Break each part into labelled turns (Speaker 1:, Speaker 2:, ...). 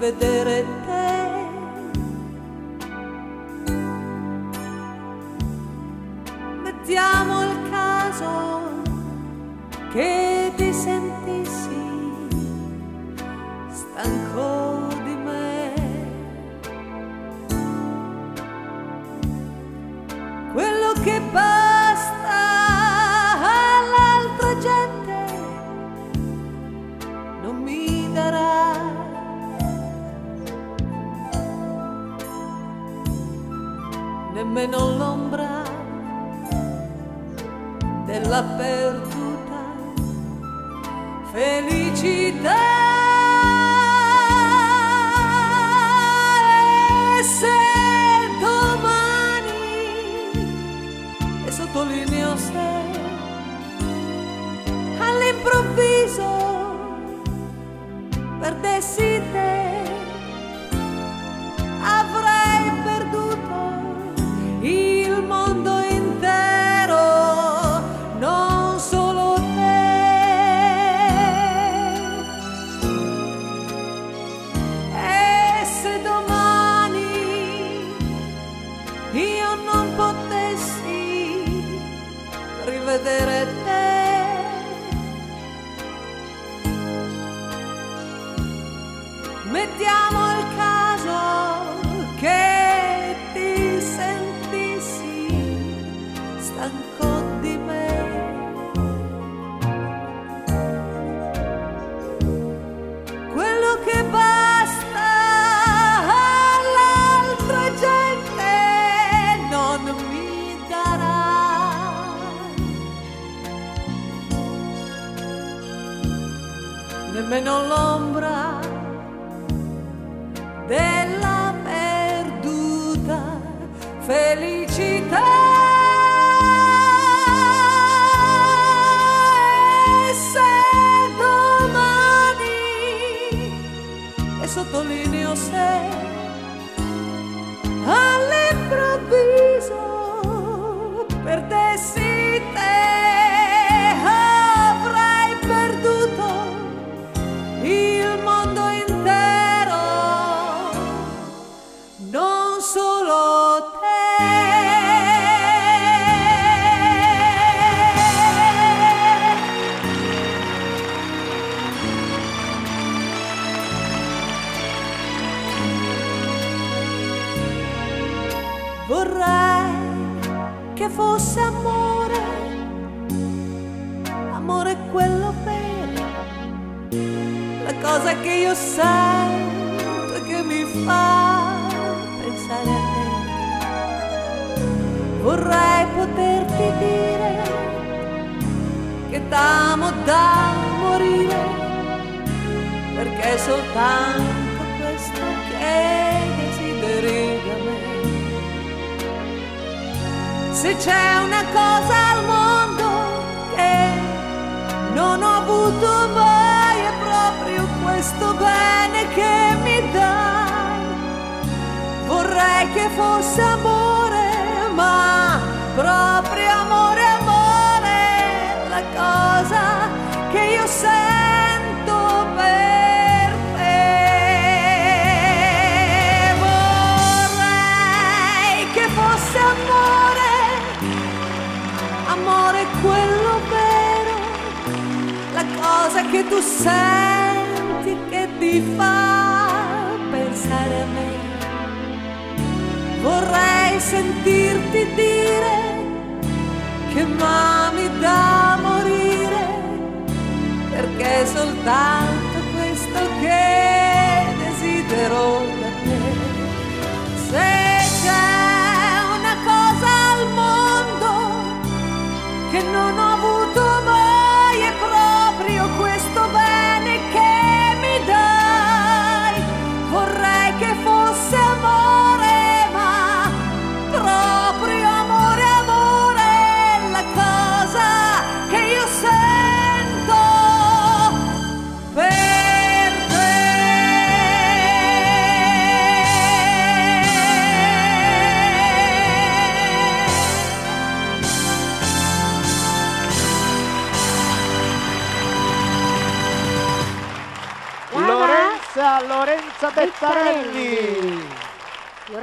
Speaker 1: rivedere te. Mettiamo il caso che ti sentissi stanco di me, quello che basta all'altra gente non mi darà. Nemmeno l'ombra della perduta felicità. E se domani, e sottolineo se, all'improvviso perdessi te, avrei perduto il mondo intero, non solo te. E se domani io non potessi rivedere te, mettiamo il caso che ti sentissi stanco di me, quello che basta all'altra gente non mi darà. Nemmeno l'ombra della perduta felicità. E se domani, e sottolineo se, all'improvviso perdessi te, avrei perduto il mondo intero, non solo te. Vorrei che fosse amore, amore quello vero, la cosa che io sento e che mi fa pensare a te. Vorrei poterti dire che t'amo da morire, perché è soltanto questo che desideri da me. Se c'è una cosa al mondo che non ho avuto mai, è proprio questo bene che mi dai. Vorrei che fosse amore, ma proprio amore, amore, la cosa che io sento per te. Vorrei che fosse amore, amore quello vero, la cosa che tu senti che ti fa pensare a me. Vorrei sentirti dire che m'ami da morire, perché è soltanto questo che desidero da te. Se c'è una cosa al mondo che non ho avuto mai, è proprio questo bene che mi dai. Vorrei che fosse amore, ma proprio amore, amore, la cosa che io sento per
Speaker 2: Buonasera Lorenza Bettarelli.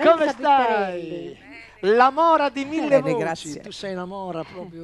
Speaker 2: Come stai? La mora di mille voci.
Speaker 1: grazie.
Speaker 2: Tu sei una mora proprio.